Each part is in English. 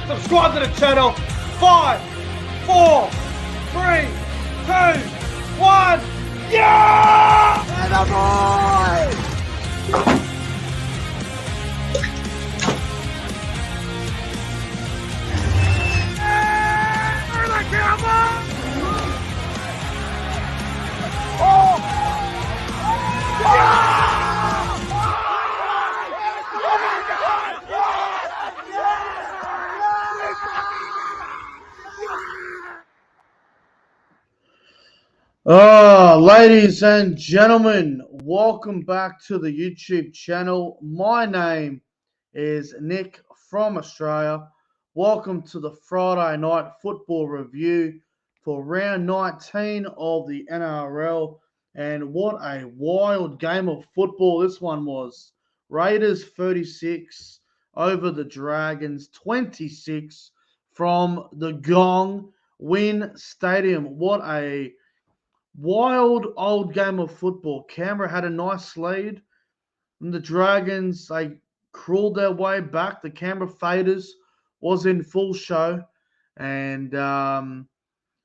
subscribe to the channel. 5, 4, 3, 2, 1. Yeah! And a boy! Ladies and gentlemen, welcome back to the YouTube channel. My name is Nick from Australia. Welcome to the Friday Night Football Review for round 19 of the NRL. And what a wild game of football this one was. Raiders 36 over the Dragons 26 from the Gong Win Stadium. What a wild old game of football. Canberra had a nice lead, and the Dragons, they crawled their way back. The Canberra Faders was in full show, and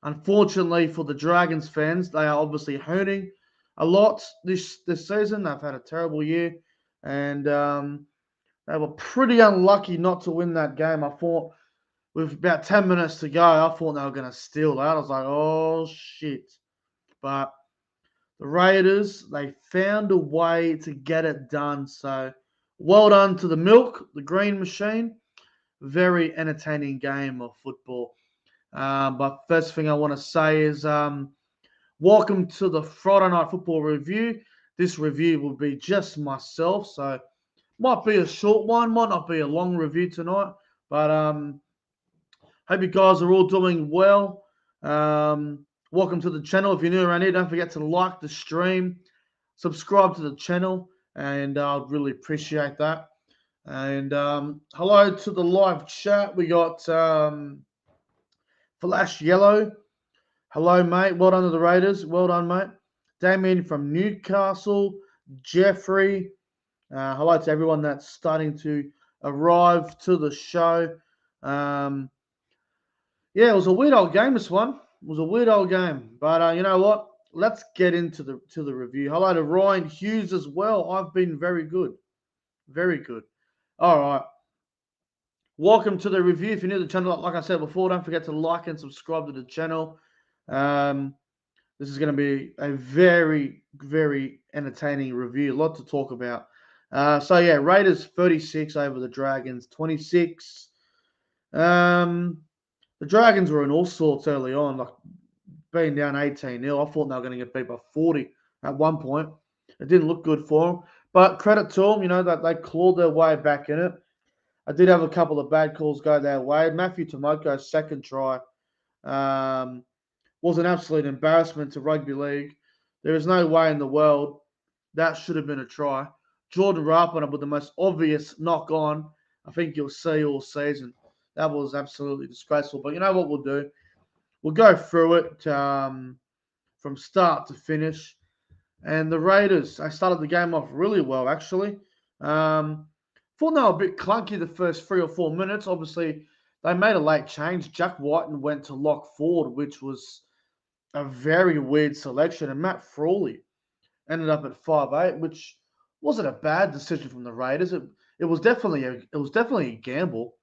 unfortunately for the Dragons fans, they are obviously hurting a lot this season. They've had a terrible year, and they were pretty unlucky not to win that game. I thought with about 10 minutes to go, I thought they were going to steal that. I was like, oh, shit. But the Raiders, they found a way to get it done. So well done to the Milk, the Green Machine. Very entertaining game of football. But first thing I want to say is welcome to the Friday Night Football Review. This review will be just myself. So might be a short one, might not be a long review tonight. But hope you guys are all doing well. Welcome to the channel. If you're new around here, don't forget to like the stream, subscribe to the channel, and I'd really appreciate that. And hello to the live chat. We got Flash Yellow. Hello, mate. Well done to the Raiders. Well done, mate. Damien from Newcastle. Jeffrey. Hello to everyone that's starting to arrive to the show. Yeah, it was a weird old game, this one. It was a weird old game, but you know what? Let's get into the review. Hello to Ryan Hughes as well. I've been very good. Very good. All right. Welcome to the review. If you're new to the channel, like I said before, don't forget to like and subscribe to the channel. This is going to be a very, very entertaining review. A lot to talk about. So, yeah, Raiders 36 over the Dragons 26. The Dragons were in all sorts early on, like being down 18-0. I thought they were going to get beat by 40 at one point. It didn't look good for them. But credit to them, you know, that they clawed their way back in it. I did have a couple of bad calls go their way. Matthew Tomoko's second try was an absolute embarrassment to rugby league. There is no way in the world that should have been a try. Jordan Rapana with the most obvious knock on I think you'll see all season. That was absolutely disgraceful. But you know what we'll do? We'll go through it from start to finish. And the Raiders, they started the game off really well, actually. Thought they were a bit clunky the first 3 or 4 minutes. Obviously, they made a late change. Jack Whiten went to lock forward, which was a very weird selection. And Matt Frawley ended up at 5'8", which wasn't a bad decision from the Raiders. It was definitely a gamble.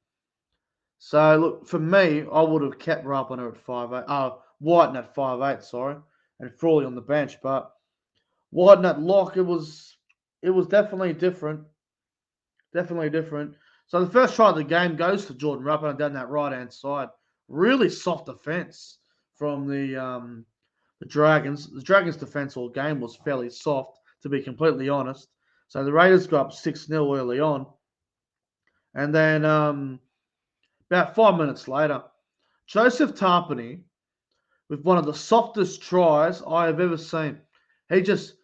So, look, for me, I would have kept Rapana at 5'8". Whiten at 5'8", sorry, and Frawley on the bench. But Whiten at lock, it was definitely different. Definitely different. So the first try of the game goes to Jordan Rapana down that right-hand side. Really soft defense from the Dragons. The Dragons' defense all game was fairly soft, to be completely honest. So the Raiders got up 6-0 early on. And then about 5 minutes later, Joseph Tarpany, with one of the softest tries I have ever seen. He just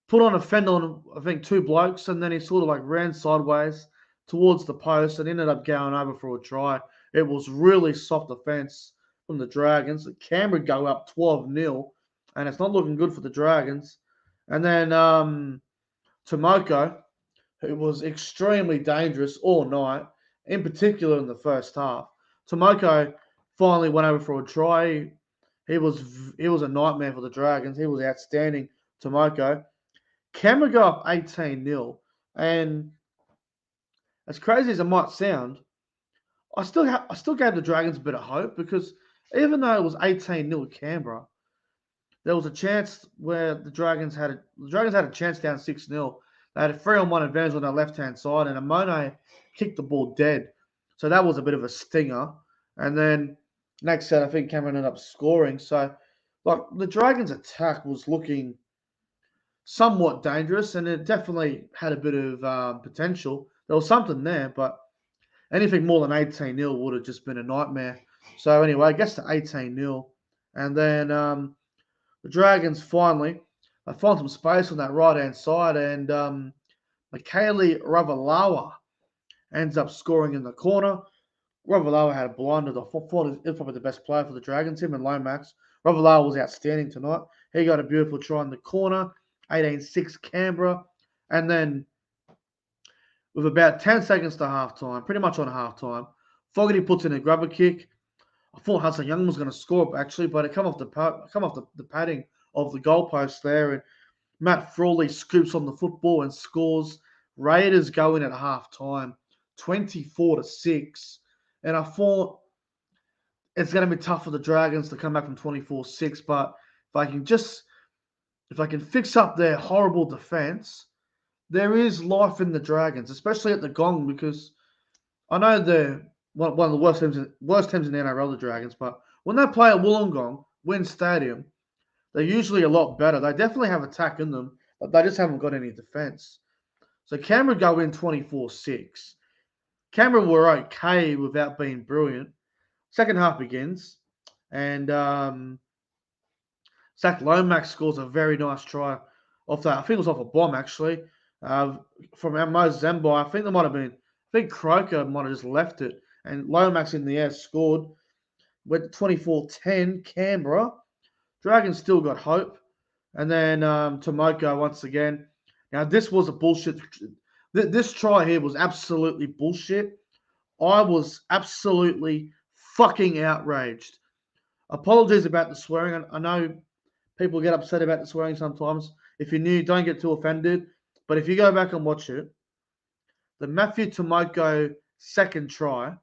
put on a fender on, I think, 2 blokes, and then he sort of like ran sideways towards the post and ended up going over for a try. It was really soft defense from the Dragons. Canberra go up 12-0, and it's not looking good for the Dragons. And then Tomoko, who was extremely dangerous all night, in particular in the first half. Tomoko finally went over for a try. He was a nightmare for the Dragons. He was outstanding, Tomoko. Canberra go up 18-0. And as crazy as it might sound, I still gave the Dragons a bit of hope because even though it was 18-0 Canberra, there was a chance where the Dragons had a chance down 6-0. They had a 3-on-1 advantage on their left-hand side, and Amone kicked the ball dead. So that was a bit of a stinger. And then next set, I think Cameron ended up scoring. So, like, the Dragons' attack was looking somewhat dangerous, and it definitely had a bit of potential. There was something there, but anything more than 18-0 would have just been a nightmare. So anyway, I guess to 18-0. And then the Dragons finally find some space on that right-hand side, and Michaeli Ravalawa ends up scoring in the corner. Ravalawa had a blinder. I thought he was probably the best player for the Dragons, him and Lomax. Ravalawa was outstanding tonight. He got a beautiful try in the corner, 18-6 Canberra. And then with about 10 seconds to halftime, pretty much on halftime, Fogarty puts in a grubber kick. I thought Hudson Young was going to score actually, but it come off the padding of the goalpost there, and Matt Frawley scoops on the football and scores. Raiders go in at halftime, 24-6, and I thought it's going to be tough for the Dragons to come back from 24-6, but if I can fix up their horrible defense, there is life in the Dragons, especially at the Gong, because I know they're one of the worst teams in the NRL, the Dragons, but when they play at Wollongong, WIN Stadium, they're usually a lot better. They definitely have attack in them, but they just haven't got any defense. So Canberra go in 24-6. Canberra were okay without being brilliant. Second half begins, and Zach Lomax scores a very nice try off that. I think it was off a bomb, actually, from Moses Zembai. I think Croker might have just left it, and Lomax in the air scored. Went 24-10 Canberra. Dragons still got hope. And then Tomoko once again. Now, this was a bullshit. This try here was absolutely bullshit. I was absolutely fucking outraged. Apologies about the swearing. I know people get upset about the swearing sometimes. If you're new, don't get too offended. But if you go back and watch it, the Matthew Tomoko second try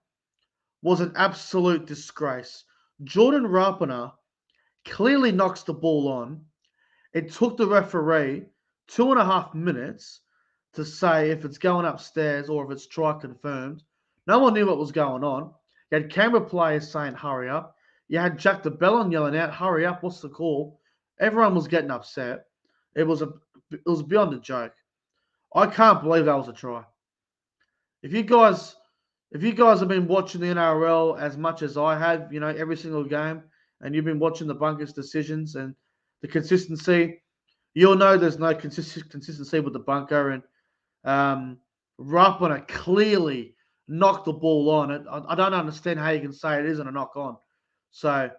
was an absolute disgrace. Jordan Rapana clearly knocks the ball on. It took the referee 2.5 minutes to say if it's going upstairs or if it's try confirmed. No one knew what was going on. You had Canberra players saying, hurry up. You had Jack DeBellon yelling out, hurry up, what's the call? Everyone was getting upset. It was beyond a joke. I can't believe that was a try. If you guys have been watching the NRL as much as I have, every single game, and you've been watching the bunkers decisions and the consistency, you'll know there's no consistency with the bunker. And Rapana clearly knocked the ball on. I don't understand how you can say it isn't a knock on. So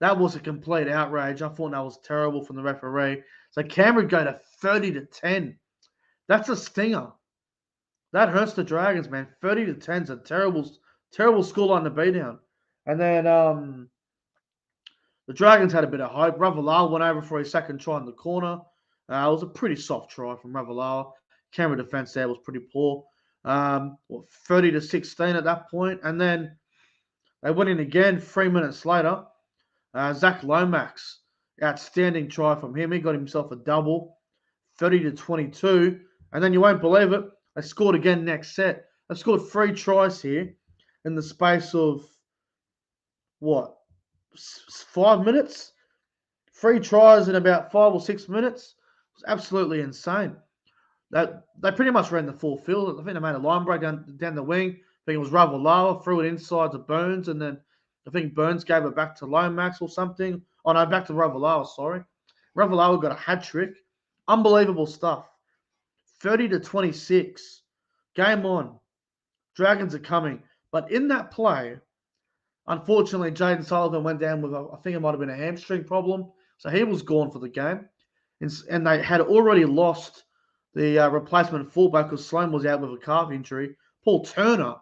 that was a complete outrage. I thought that was terrible from the referee. So Canberra go to 30-10. That's a stinger. That hurts the Dragons, man. 30-10 is a terrible scoreline to be down. And then the Dragons had a bit of hope. Ravalawa went over for his second try in the corner. It was a pretty soft try from Ravalawa. Canberra defense there was pretty poor. 30-16 at that point. And then they went in again 3 minutes later. Zach Lomax, outstanding try from him. He got himself a double, 30-22. And then you won't believe it, they scored again next set. They scored 3 tries here in the space of, 5 minutes? 3 tries in about 5 or 6 minutes. It was absolutely insane. They pretty much ran the full field. I think they made a line break down the wing. I think it was Ravalawa, threw it inside to Burns, and then I think Burns gave it back to Lomax or something. Oh, no, back to Ravalawa, sorry. Ravalawa got a hat trick. Unbelievable stuff. 30-26. Game on. Dragons are coming. But in that play, unfortunately, Jaden Sullivan went down with, I think it might have been a hamstring problem. So he was gone for the game. And they had already lost the replacement fullback because Sloan was out with a calf injury. Paul Turner,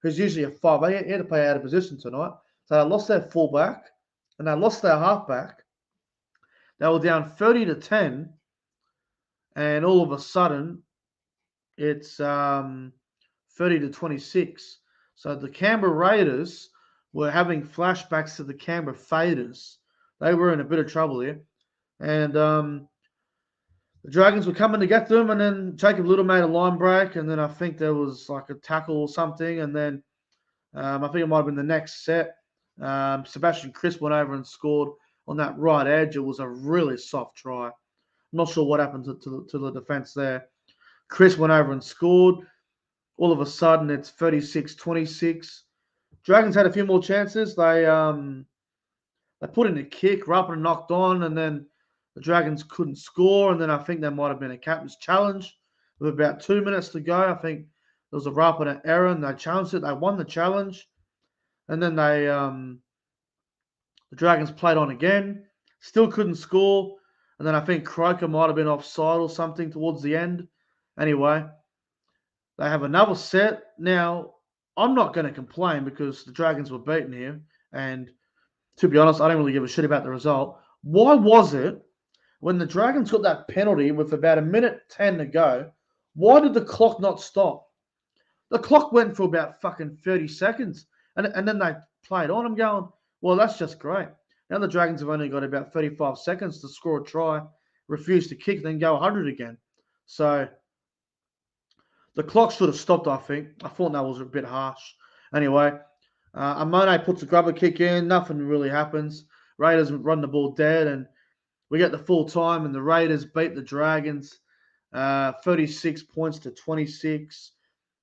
who's usually a 5'8", he had to play out of position tonight. So they lost their fullback and they lost their halfback. They were down 30-10, and all of a sudden it's 30-26. So the Canberra Raiders were having flashbacks to the Canberra Faders. They were in a bit of trouble here. And the Dragons were coming to get them, and then Jacob Little made a line break, and then I think there was like a tackle or something, and then I think it might have been the next set. Sebastian Crisp went over and scored on that right edge. It was a really soft try. I'm not sure what happened to the defense there. Crisp went over and scored. All of a sudden, it's 36-26. Dragons had a few more chances. They put in a kick, Rapana knocked on, and then the Dragons couldn't score. And then I think there might have been a captain's challenge with about 2 minutes to go. I think there was a Rapana error, and they challenged it. They won the challenge. And then the Dragons played on again, still couldn't score. And then I think Croker might have been offside or something towards the end. Anyway, they have another set. Now, I'm not going to complain because the Dragons were beaten here. And to be honest, I don't really give a shit about the result. Why was it when the Dragons got that penalty with about 1:10 to go, why did the clock not stop? The clock went for about fucking 30 seconds. And then they played on. I'm going, well, that's just great. Now the Dragons have only got about 35 seconds to score a try, refuse to kick, then go 100 again. So the clock should have stopped, I think. I thought that was a bit harsh. Anyway, Amone puts a grubber kick in. Nothing really happens. Raiders run the ball dead, and we get the full time, and the Raiders beat the Dragons 36 points to 26.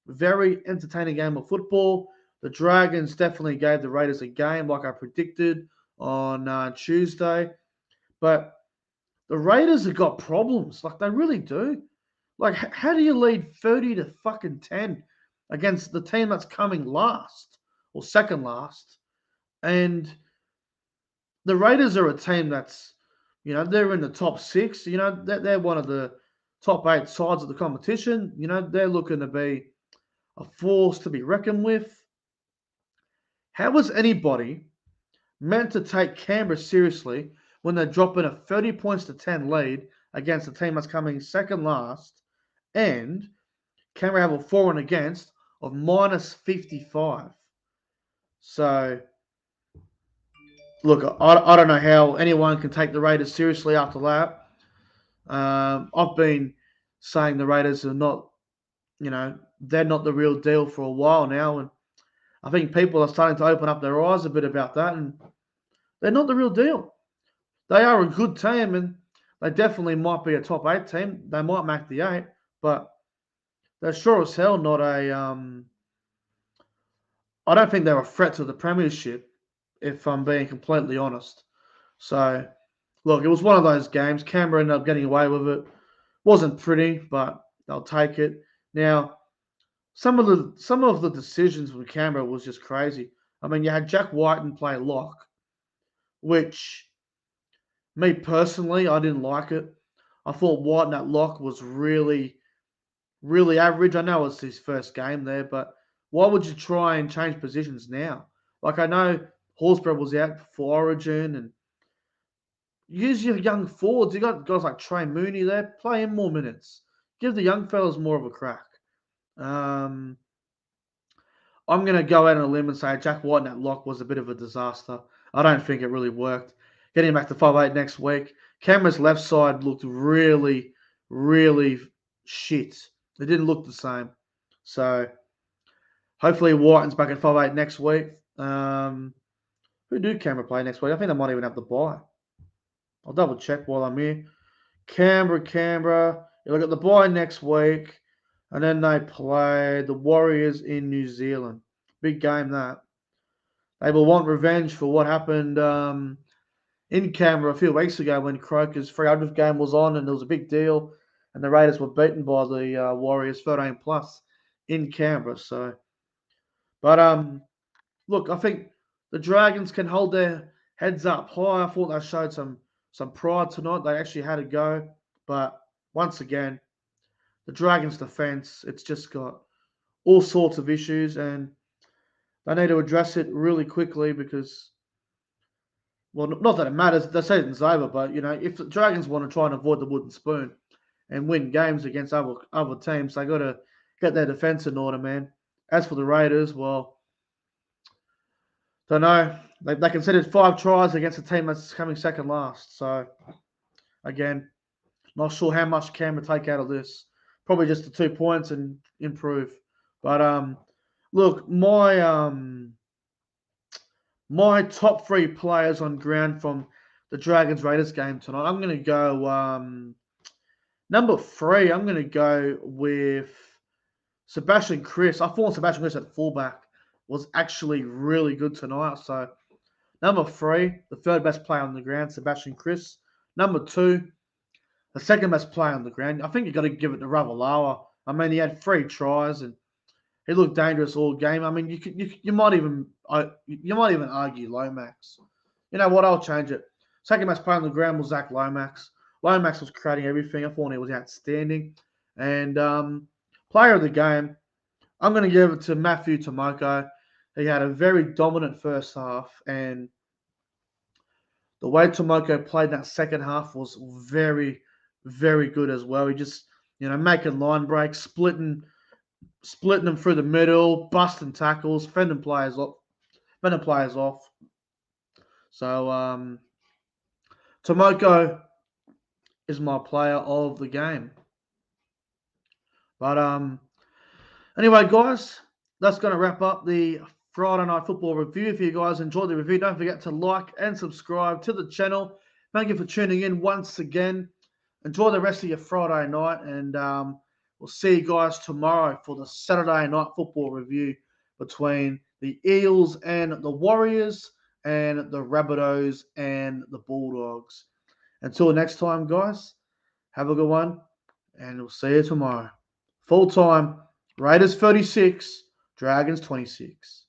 Very entertaining game of football. The Dragons definitely gave the Raiders a game like I predicted on Tuesday. But the Raiders have got problems. Like, they really do. Like, how do you lead 30-10 against the team that's coming last or second last? And the Raiders are a team that's, they're in the top 6. They're one of the top 8 sides of the competition. They're looking to be a force to be reckoned with. How was anybody meant to take Canberra seriously when they're dropping a 30 points to 10 lead against a team that's coming second last, and Canberra have a for and against of -55? So, look, I don't know how anyone can take the Raiders seriously after that. I've been saying the Raiders are not, they're not the real deal for a while now, and I think people are starting to open up their eyes a bit about that, and they're not the real deal. They are a good team, and they definitely might be a top 8 team. They might make the 8, but they're sure as hell not a I don't think they're a threat to the premiership, if I'm being completely honest. So, look, it was one of those games. Canberra ended up getting away with it. Wasn't pretty, but they'll take it. Now, some of the decisions from Canberra was just crazy. I mean, you had Jack Whiten play lock, which, me personally, I didn't like it. I thought Whiten at lock was really, really average. I know it's his first game there, but why would you try and change positions now? Like, I know Horsburgh was out for Origin, and use your young forwards. You got guys like Trey Mooney there. Play him more minutes. Give the young fellas more of a crack. I'm going to go out on a limb and say Jack Whiten at lock was a bit of a disaster. I don't think it really worked. Getting back to 5'8" next week. Canberra's left side looked really, really shit. It didn't look the same. So, hopefully Whiten's back at 5'8" next week. Who do Canberra play next week? I think they might even have the bye. I'll double check while I'm here. Canberra. You look at the bye next week. And then they play the Warriors in New Zealand. Big game, that. They will want revenge for what happened in Canberra a few weeks ago when Croker's 300th game was on, and there was a big deal. And the Raiders were beaten by the Warriors 13+ in Canberra. So, but look, I think the Dragons can hold their heads up high. I thought they showed some pride tonight. They actually had a go. But once again, the Dragons' defense, it's just got all sorts of issues. And They need to address it really quickly because, well, not that it matters. The season's over, but if the Dragons want to try and avoid the wooden spoon and win games against other teams, they got to get their defense in order, man. As for the Raiders, well, don't know. They conceded 5 tries against a team that's coming second last. So again, not sure how much Canberra take out of this. Probably just the 2 points and improve. But look, my top 3 players on ground from the Dragons Raiders game tonight. I'm going to go number 3. I'm going to go with Sebastian Kris. I thought Sebastian Kris at fullback was actually really good tonight. So number 3, the third best player on the ground, Sebastian Kris. Number 2, the second best player on the ground. I think you got to give it to Ravalawa. I mean, he had 3 tries and he looked dangerous all game. I mean, you might even argue Lomax. You know what? I'll change it. Second best player on the ground was Zach Lomax. Lomax was creating everything. I thought he was outstanding. And player of the game, I'm going to give it to Matthew Tomoko. He had a very dominant first half, and the way Tomoko played in that second half was very, very good as well. He just, making line breaks, splitting them through the middle, busting tackles, fending players off. So Tomoko is my player of the game. But anyway, guys, that's going to wrap up the Friday Night Football review. If you guys enjoyed the review, don't forget to like and subscribe to the channel. Thank you for tuning in once again. Enjoy the rest of your Friday night, and we'll see you guys tomorrow for the Saturday Night Football review between the Eels and the Warriors and the Rabbitohs and the Bulldogs. Until next time, guys, have a good one, and we'll see you tomorrow. Full time, Raiders 36, Dragons 26.